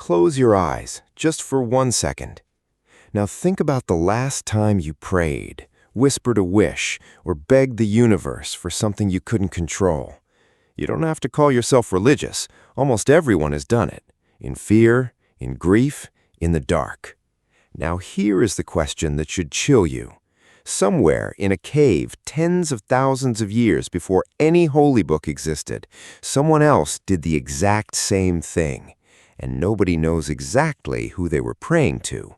Close your eyes, just for 1 second. Now think about the last time you prayed, whispered a wish, or begged the universe for something you couldn't control. You don't have to call yourself religious. Almost everyone has done it. In fear, in grief, in the dark. Now here is the question that should chill you. Somewhere in a cave tens of thousands of years before any holy book existed, someone else did the exact same thing, and nobody knows exactly who they were praying to.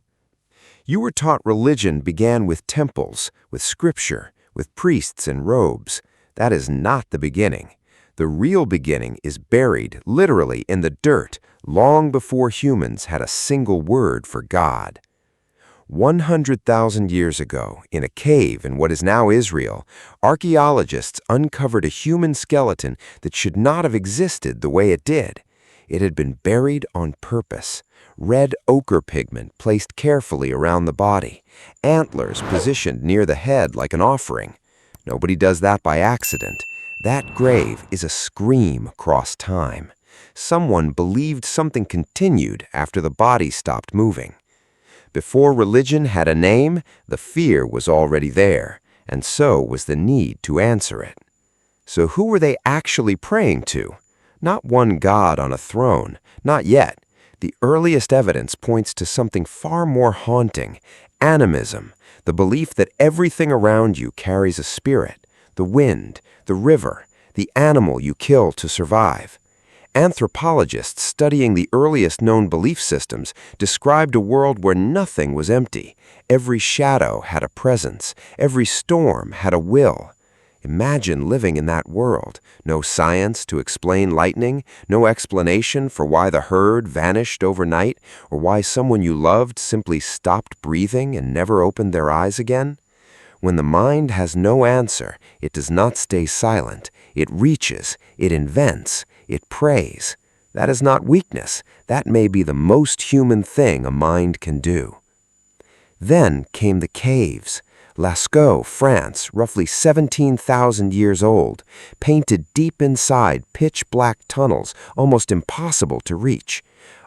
You were taught religion began with temples, with scripture, with priests and robes. That is not the beginning. The real beginning is buried, literally, in the dirt, long before humans had a single word for God. 100,000 years ago, in a cave in what is now Israel, archaeologists uncovered a human skeleton that should not have existed the way it did. It had been buried on purpose. Red ochre pigment placed carefully around the body. Antlers positioned near the head like an offering. Nobody does that by accident. That grave is a scream across time. Someone believed something continued after the body stopped moving. Before religion had a name, the fear was already there, and so was the need to answer it. So who were they actually praying to? Not one god on a throne, not yet. The earliest evidence points to something far more haunting, animism, the belief that everything around you carries a spirit, the wind, the river, the animal you kill to survive. Anthropologists studying the earliest known belief systems described a world where nothing was empty. Every shadow had a presence. Every storm had a will. Imagine living in that world. No science to explain lightning, no explanation for why the herd vanished overnight, or why someone you loved simply stopped breathing and never opened their eyes again. When the mind has no answer, it does not stay silent. It reaches, it invents, it prays. That is not weakness. That may be the most human thing a mind can do. Then came the caves. Lascaux, France, roughly 17,000 years old, painted deep inside pitch-black tunnels, almost impossible to reach.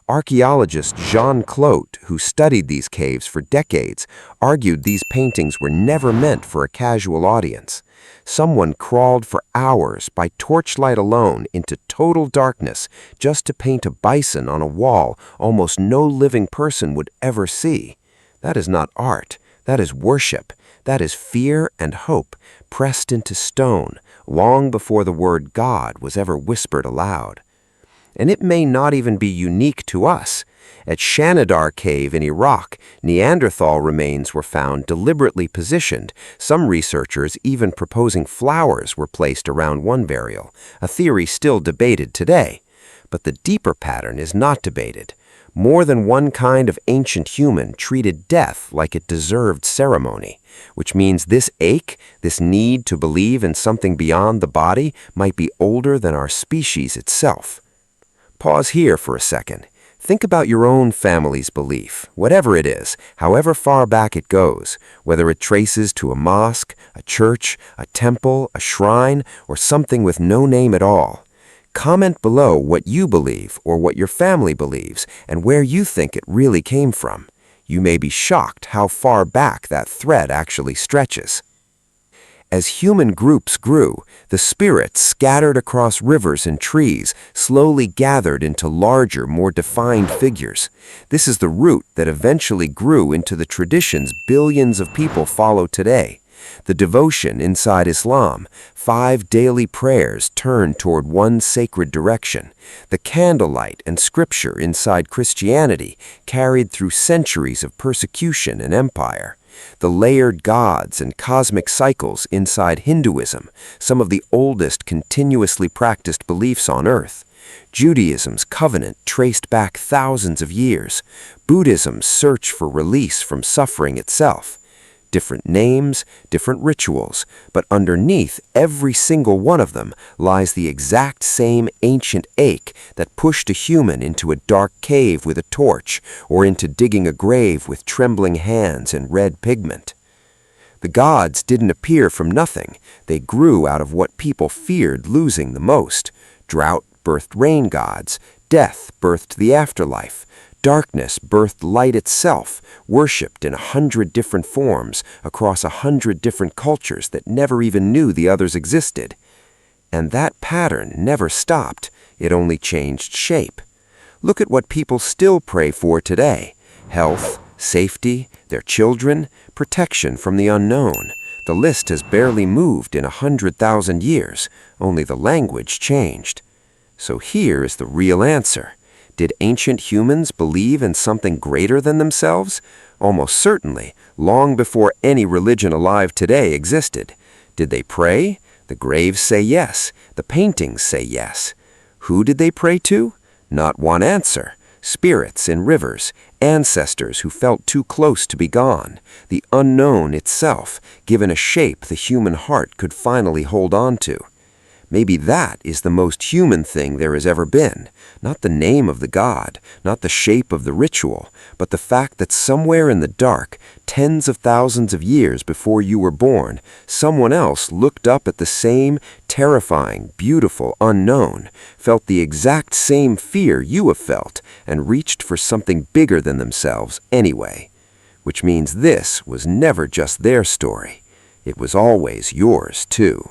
Archaeologist Jean Clote, who studied these caves for decades, argued these paintings were never meant for a casual audience. Someone crawled for hours by torchlight alone into total darkness just to paint a bison on a wall almost no living person would ever see. That is not art. That is worship. That is fear and hope pressed into stone long before the word God was ever whispered aloud. And it may not even be unique to us. At Shanidar Cave in Iraq, Neanderthal remains were found deliberately positioned, some researchers even proposing flowers were placed around one burial, a theory still debated today. But the deeper pattern is not debated. More than one kind of ancient human treated death like it deserved ceremony, which means this ache, this need to believe in something beyond the body, might be older than our species itself. Pause here for a second. Think about your own family's belief, whatever it is, however far back it goes, whether it traces to a mosque, a church, a temple, a shrine, or something with no name at all. Comment below what you believe or what your family believes and where you think it really came from. You may be shocked how far back that thread actually stretches. As human groups grew, the spirits scattered across rivers and trees slowly gathered into larger, more defined figures. This is the root that eventually grew into the traditions billions of people follow today. The devotion inside Islam, 5 daily prayers turned toward one sacred direction. The candlelight and scripture inside Christianity, carried through centuries of persecution and empire. The layered gods and cosmic cycles inside Hinduism, some of the oldest continuously practiced beliefs on earth. Judaism's covenant traced back thousands of years. Buddhism's search for release from suffering itself. Different names, different rituals, but underneath every single one of them lies the exact same ancient ache that pushed a human into a dark cave with a torch or into digging a grave with trembling hands and red pigment. The gods didn't appear from nothing. They grew out of what people feared losing the most. Drought birthed rain gods. Death birthed the afterlife. Darkness birthed light itself, worshipped in 100 different forms across 100 different cultures that never even knew the others existed. And that pattern never stopped. It only changed shape. Look at what people still pray for today: health, safety, their children, protection from the unknown. The list has barely moved in 100,000 years, only the language changed. So here is the real answer. Did ancient humans believe in something greater than themselves? Almost certainly, long before any religion alive today existed. Did they pray? The graves say yes. The paintings say yes. Who did they pray to? Not one answer. Spirits in rivers, ancestors who felt too close to be gone, the unknown itself, given a shape the human heart could finally hold on to. Maybe that is the most human thing there has ever been. Not the name of the god, not the shape of the ritual, but the fact that somewhere in the dark, tens of thousands of years before you were born, someone else looked up at the same terrifying, beautiful unknown, felt the exact same fear you have felt, and reached for something bigger than themselves anyway. Which means this was never just their story. It was always yours, too.